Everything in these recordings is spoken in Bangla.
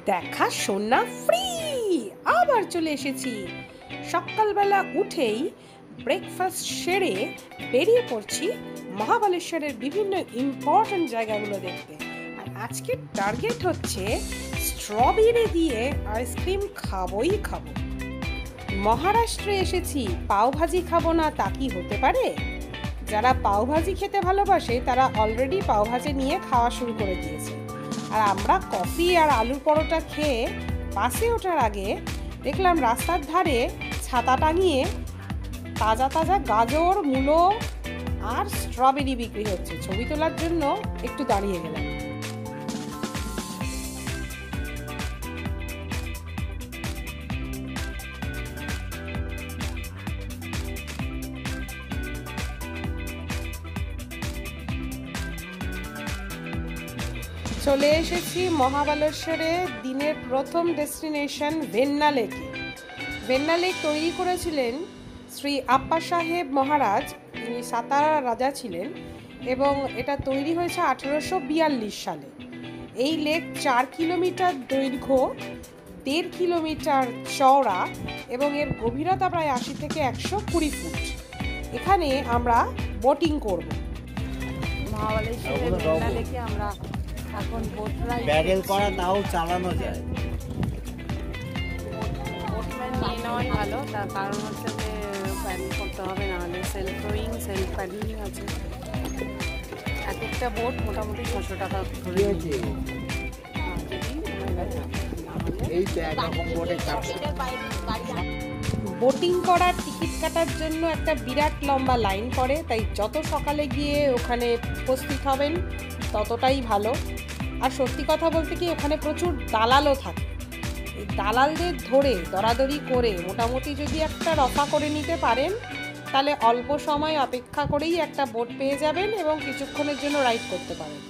দেখাশোনা ফ্রি। আবার চলে এসেছি। সকালবেলা উঠেই ব্রেকফাস্ট সেরে বেরিয়ে পড়ছি মহাবালেশ্বরের বিভিন্ন ইম্পর্টেন্ট জায়গাগুলো দেখতে। আর আজকের টার্গেট হচ্ছে স্ট্রবেরি দিয়ে আইসক্রিম খাবোই খাবো। মহারাষ্ট্রে এসেছি, পাওভাজি খাবো না তা কি হতে পারে? যারা পাওভাজি খেতে ভালোবাসে তারা অলরেডি পাওভাজি নিয়ে খাওয়া শুরু করে দিয়েছে। আর আমরা কফি আর আলুর পরোটা খেয়ে বাসে ওঠার আগে দেখলাম রাস্তার ধারে ছাতা টাঙিয়ে তাজা তাজা গাজর, মূলো আর স্ট্রবেরি বিক্রি হচ্ছে। ছবি তোলার জন্য একটু দাঁড়িয়ে গেলাম। চলে এসেছি মহাবালেশ্বরে দিনের প্রথম ডেস্টিনেশন ভেন্না লেকে। ভেন্না লেক তৈরি করেছিলেন শ্রী আপ্পা সাহেব মহারাজ, তিনি সাতারা রাজা ছিলেন এবং এটা তৈরি হয়েছে 1842 সালে। এই লেক 4 কিলোমিটার দৈর্ঘ্য, 1.5 কিলোমিটার চওড়া এবং এর গভীরতা প্রায় 80 থেকে 120 ফুট। এখানে আমরা বোটিং করব। মহাবালেশ্বরের ভেন্না লেকে আমরা এখন বোট রাইড প্যাডেল করা তাও চালানো যায়। বোটম্যান নিয়ে নেওয়াই ভালো, তার কারণ হচ্ছে যে প্যাডেল করতে হবে, না হলে সেলফ রোয়িং, সেলফ প্যাডেলিং আছে। এক একটা বোট মোটামুটি 600 টাকা ধরে আছে। বোটিং করার টিকিট কাটার জন্য একটা বিরাট লম্বা লাইন পড়ে, তাই যত সকালে গিয়ে ওখানে উপস্থিত হবেন ততটাই ভালো। আর সত্যি কথা বলতে কি, ওখানে প্রচুর দালালও থাকে। এই দালালদের ধরে দরাদরি করে মোটামুটি যদি একটা রফা করে নিতে পারেন তাহলে অল্প সময় অপেক্ষা করেই একটা বোট পেয়ে যাবেন এবং কিছুক্ষণের জন্য রাইড করতে পারেন।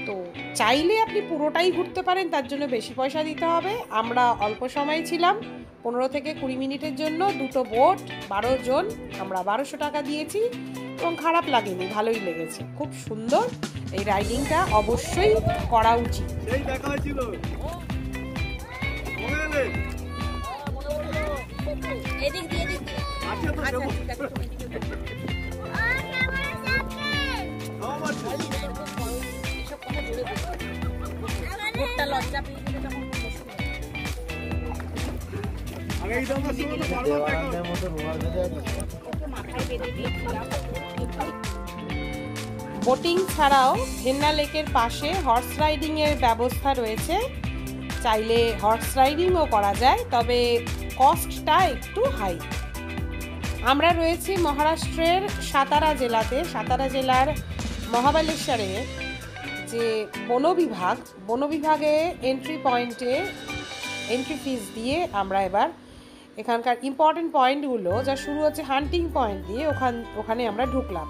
তো চাইলে আপনি পুরোটাই ঘুরতে পারেন, তার জন্য বেশি পয়সা দিতে হবে। আমরা অল্প সময় ছিলাম, 15 থেকে 20 মিনিটের জন্য, 2টো বোট, 12 জন, আমরা 1200 টাকা দিয়েছি এবং খারাপ লাগেনি, ভালোই লেগেছে, খুব সুন্দর। এই রাইডিংটা অবশ্যই করা উচিত। বোটিং ছাড়াও ভেন্না লেকের পাশে হর্স রাইডিং এর ব্যবস্থা রয়েছে। চাইলে হর্স রাইডিংও করা যায়, তবে কস্টটা একটু হাই। আমরা রয়েছি মহারাষ্ট্রের সাতারা জেলাতে। সাতারা জেলার মহাবালেশ্বরে যে বন বিভাগে এন্ট্রি পয়েন্টে এন্ট্রি ফিস দিয়ে আমরা এবার এখানকার ইম্পর্টেন্ট পয়েন্টগুলো, যা শুরু হচ্ছে হান্টিং পয়েন্ট দিয়ে, ওখানে আমরা ঢুকলাম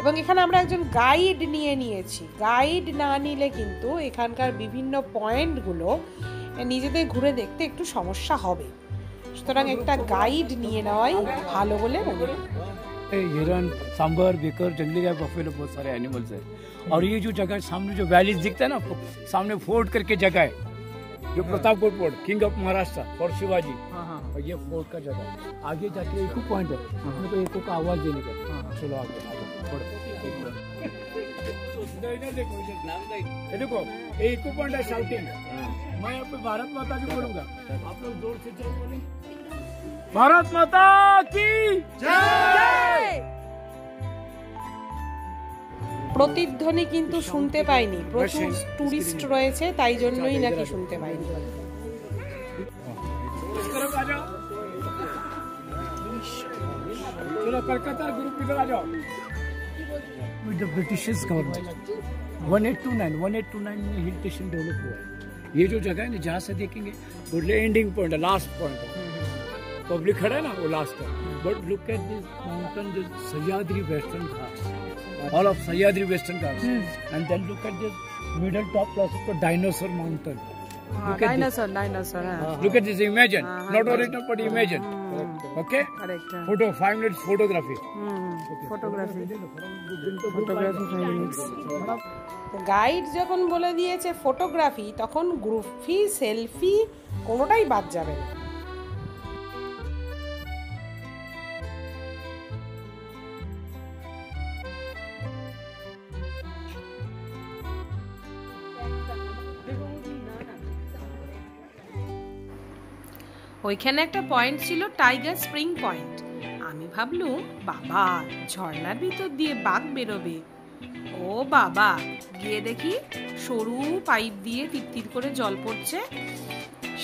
এবং এখানে আমরা একজন গাইড নিয়েছি। গাইড না নিলে কিন্তু এখানকার বিভিন্ন পয়েন্টগুলো নিজেদের ঘুরে দেখতে একটু সমস্যা হবে, সুতরাং একটা গাইড নিয়ে নেওয়াই ভালো বলে মনে হয়। हिरन, सांबर, बेकर, जंगली गाय, बफेलो, बहुत सारे एनिमल्स है। और ये जो जगह सामने जो वैली दिखता है ना, सामने फोर्ट करके जगह है, जो Pratapgarh fort, king of Maharashtra और शिवाजी, और ये फोर्ट का जगह है। आगे जाके एको पॉइंट है, अपने को एको का आवाज देने का। चलो आगे देखो, ये एको पॉइंट है शाउटिंग। मैं यहाँ पे भारत माता की बोलूंगा, आप लोग जोर से जय बोलें। भारत माता की জয়। প্রতিধ্বনি কিন্তু শুনতে পাইনি, প্রচুর টুরিস্ট রয়েছে, তাই জন্যই নাকি শুনতে পাইনি। चलो कलकत्ता ग्रुप इधर आ जाओ। With the British government 1829 में हिल स्टेशन डेवलप हुआ है। ये जो जगह है ना, जहाँ से देखेंगे वो एंडिंग पॉइंट है, लास्ट पॉइंट है। पब्लिक खड़ा है ना, वो लास्ट है। But look at this mountain, this Sahyadri Western Ghats, all of Sahyadri Western Ghats, and then look at this middle top plus dinosaur mountain. Dinosaur dinosaur Look at this, imagine. Not original, but imagine. Okay? Correct है Photo, 5 minutes photography. Photography photography 5 minutes guide যখন বলে দিয়েছে ফটোগ্রাফি তখন গ্রুপি সেলফি কোনোটাই বাদ যাবে না ওইখানে একটা পয়েন্ট ছিল টাইগার স্প্রিং পয়েন্ট আমি ভাবলুম বাবা ঝর্ণার ভিতর দিয়ে বাঘ বেরোবে ও বাবা গিয়ে দেখি সরু পাইপ দিয়ে টিপটিপ করে জল পড়ছে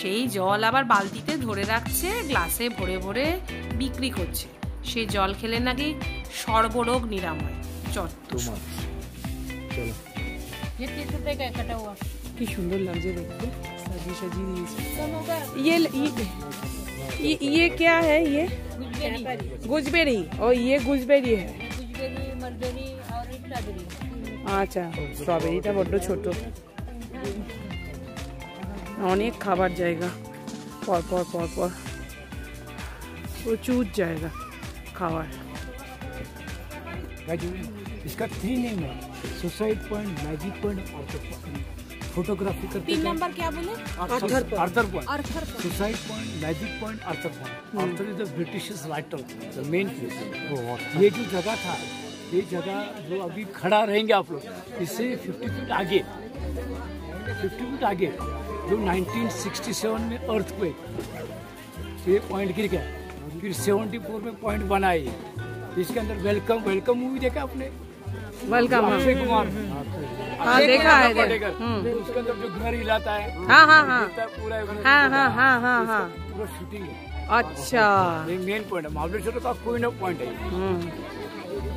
সেই জল আবার বালতিতে ধরে রাখছে গ্লাসে ভরে ভরে বিক্রি করছে সেই জল খেলে নাকি সর্বরোগ নিরাময় চট্টুস কি সুন্দর লাগছে দেখতে সাজিয়ে সাজিয়ে দিয়েছে ये क्या है ये गुजबेरी और ये गुजबेरी है আচ্ছা স্ট্রবেরিটা বড্ড ছোট অনেক খাবার জায়গা পর পর পর পর প্রচুর জায়গা খাওয়ার इसका 3 नेम है सुसाइड पॉइंट मैजिक पॉइंट और फोटोग्राफी करते 3 नंबर क्या बोले Arthur point suicide point magic point Arthur point Arthur is the British writer the main place ये जो जगह था ये जगह जो अभी खड़ा रहेंगे आप लोग इससे 50 फीट आगे 50 फीट आगे जो 1967 में अर्थक्वेक ये पॉइंट गिर गया फिर 74 में पॉइंट बना है इसके अंदर वेलकम वेलकम मूवी देखा आपने वेलकम अक्षय कुमार हाँ देखा है उसके अंदर जो घर हिलाता है हाँ हाँ हाँ पूरा हाँ हाँ हाँ हाँ हाँ पूरा शूटिंग है अच्छा ये मेन पॉइंट है महाबलेश्वर का कोई ना पॉइंट है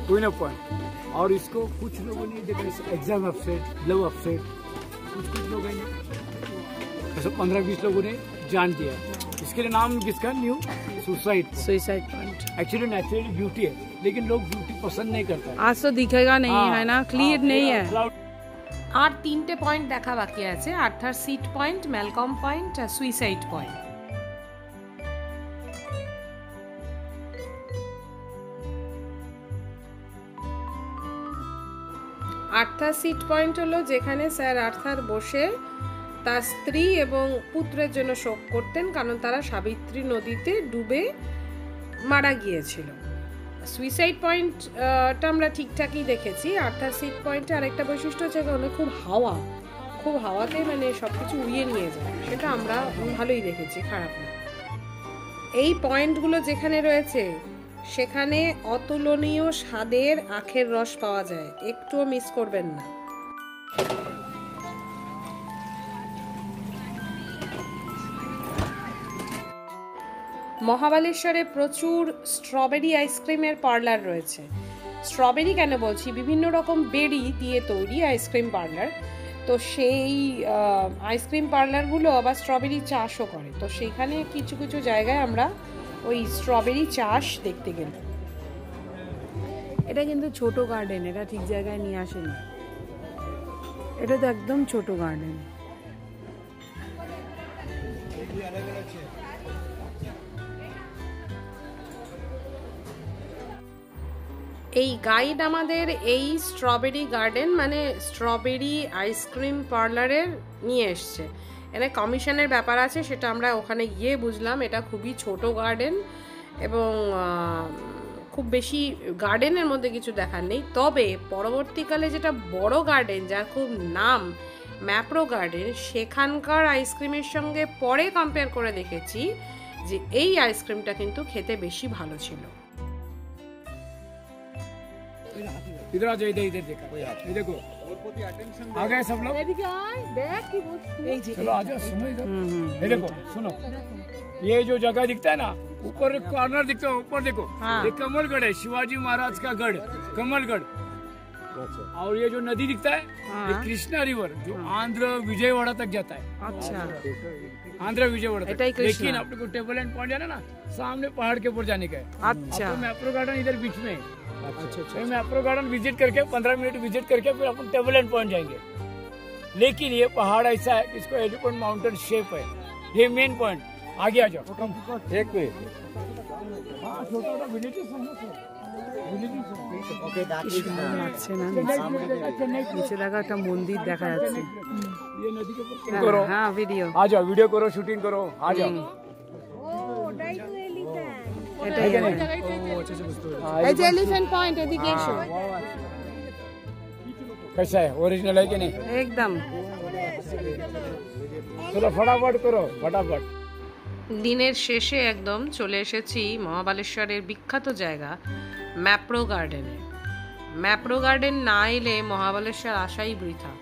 कोई ना पॉइंट और इसको कुछ लोगों ने देखा एग्जाम अपसेट लव अपसेट कुछ लोग हैं 15-20 लोगों ने जान दिया इसके लिए नाम किसका new suicide point actually naturally beauty है लेकिन लोग ब्यूटी पसंद नहीं करते आज तो दिखेगा नहीं है ना क्लियर नहीं है আর 3টে পয়েন্ট দেখা বাকি আছে Arthur seat point Malcolm point আর suicide point Arthur seat point হলো যেখানে স্যার আর্থার বসে তার স্ত্রী এবং পুত্রের জন্য শোক করতেন কারণ তারা সাবিত্রী নদীতে ডুবে মারা গিয়েছিল সুইসাইড পয়েন্টটা আমরা ঠিকঠাকই দেখেছি আর্থার সিট পয়েন্টে আরেকটা বৈশিষ্ট্য হচ্ছে ওখানে খুব হাওয়াতে মানে সবকিছু উড়িয়ে নিয়ে যায় সেটা আমরা ভালোই দেখেছি খারাপ না এই পয়েন্টগুলো যেখানে রয়েছে সেখানে অতুলনীয় স্বাদের আখের রস পাওয়া যায় একটুও মিস করবেন না মহাবালেশ্বরে প্রচুর স্ট্রবেরি আইসক্রিমের পার্লার রয়েছে স্ট্রবেরি কেন বলছি বিভিন্ন রকম বেরি দিয়ে তৈরি আইসক্রিম পার্লার তো সেই আইসক্রিম পার্লারগুলো আবার স্ট্রবেরি চাষও করে তো সেখানে কিছু কিছু জায়গায় আমরা ওই স্ট্রবেরি চাষ দেখতে গেলাম এটা কিন্তু ছোট গার্ডেন এটা ঠিক জায়গায় নিয়ে আসেনি এটা তো একদম ছোট গার্ডেন এই গাইড আমাদের এই স্ট্রবেরি গার্ডেন মানে স্ট্রবেরি আইসক্রিম পার্লারের নিয়ে এসছে এখানে কমিশনের ব্যাপার আছে সেটা আমরা ওখানে গিয়ে বুঝলাম এটা খুবই ছোট গার্ডেন এবং খুব বেশি গার্ডেনের মধ্যে কিছু দেখার নেই তবে পরবর্তীকালে যেটা বড় গার্ডেন যার খুব নাম ম্যাপ্রো গার্ডেন সেখানকার আইসক্রিমের সঙ্গে পরে কম্পেয়ার করে দেখেছি যে এই আইসক্রিমটা কিন্তু খেতে বেশি ভালো ছিল इधर आ जाओ इधर देखा ये देखो आ गए सब लोग चलो आ जाओ सुनो इधर ये देखो सुनो ये जो जगह दिखता है ना ऊपर कॉर्नर दिखता है ऊपर देखो ये कमलगढ़ है शिवाजी महाराज का गढ़ कमलगढ़ और ये जो नदी दिखता है ये कृष्णा रिवर जो आंध्र विजयवाड़ा तक जाता है अच्छा आंध्र विजयवाड़ा तक लेकिन अपने को टेबल एंड पॉइंट जाना ना सामने पहाड़ के ऊपर जाने का है अच्छा मैप्रो गार्डन इधर बीच में अच्छा मैप्रो गार्डन विजिट करके 15 मिनट विजिट करके फिर अपन टेबल एंड पॉइंट जाएंगे लेकिन ये पहाड़ ऐसा है कि इसको एलिफेंट माउंटेन शेप है, ये मेन पॉइंट। आगे आ जाओ। एक मिनिट हाँ, छोटा विलेजेस है ना सर, ওকে ডাকিস না লাগছে না নিচে দেখা একটা মন্দির দেখা যাচ্ছে। ये नदी के ऊपर करो। হ্যাঁ ভিডিও आ जाओ, वीडियो करो, शूटिंग करो, आ जाओ। এটাই এই যে এলিফ্যান্ট পয়েন্ট এদিকে এসো। कैसा है, ओरिजिनल है कि नहीं? একদম चलो फटाफट करो, फटाफट। দিনের শেষে একদম চলে এসেছি মহাবালেশ্বরের বিখ্যাত জায়গা ম্যাপ্রো গার্ডেনে। ম্যাপ্রো গার্ডেন না এলে মহাবালেশ্বর আসাই বৃথা।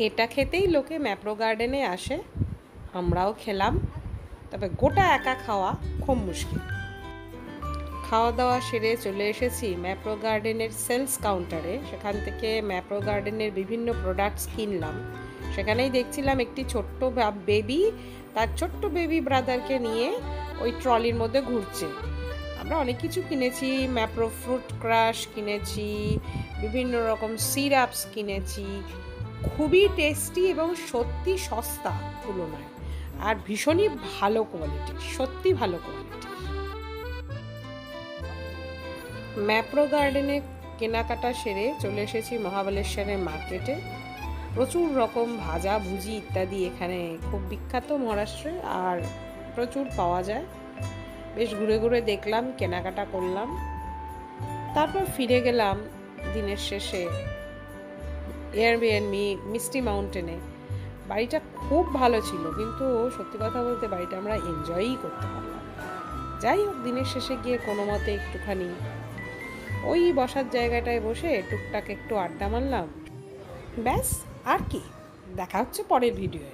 এটা খেতেই লোকে ম্যাপ্রো গার্ডেনে আসে, আমরাও খেলাম। তবে গোটা একা খাওয়া খুব মুশকিল। খাওয়া দাওয়া সেরে চলে এসেছি ম্যাপ্রো গার্ডেনের সেলস কাউন্টারে। সেখান থেকে ম্যাপ্রো গার্ডেনের বিভিন্ন প্রোডাক্টস কিনলাম। সেখানেই দেখছিলাম একটি ছোট্ট বেবি তার ছোট্ট বেবি ব্রাদারকে নিয়ে ওই ট্রলির মধ্যে ঘুরছে। আমরা অনেক কিছু কিনেছি, ম্যাপ্রো ফ্রুট ক্রাশ কিনেছি, বিভিন্ন রকম সিরাপস কিনেছি। খুবই টেস্টি এবং সত্যি সস্তা তুলনায়, আর ভীষণই ভালো কোয়ালিটি, সত্যি ভালো কোয়ালিটি। ম্যাপ্রো গার্ডেনে কেনাকাটা সেরে চলে এসেছি মহাবালেশ্বরের মার্কেটে। প্রচুর রকম ভাজা ভুজি ইত্যাদি এখানে খুব বিখ্যাত মহারাষ্ট্রে, আর প্রচুর পাওয়া যায়। বেশ ঘুরে ঘুরে দেখলাম, কেনাকাটা করলাম, তারপর ফিরে গেলাম দিনের শেষে এয়ারবিএনবি মিষ্টি মাউন্টেনে। বাড়িটা খুব ভালো ছিল, কিন্তু সত্যি কথা বলতে বাড়িটা আমরা এনজয়ই করতে পারলাম। যাই হোক, দিনের শেষে গিয়ে কোনো মতে একটুখানি ওই বসার জায়গাটায় বসে টুকটাক একটু আড্ডা মারলাম, ব্যাস। আর কি, দেখা হচ্ছে পরের ভিডিওয়ে।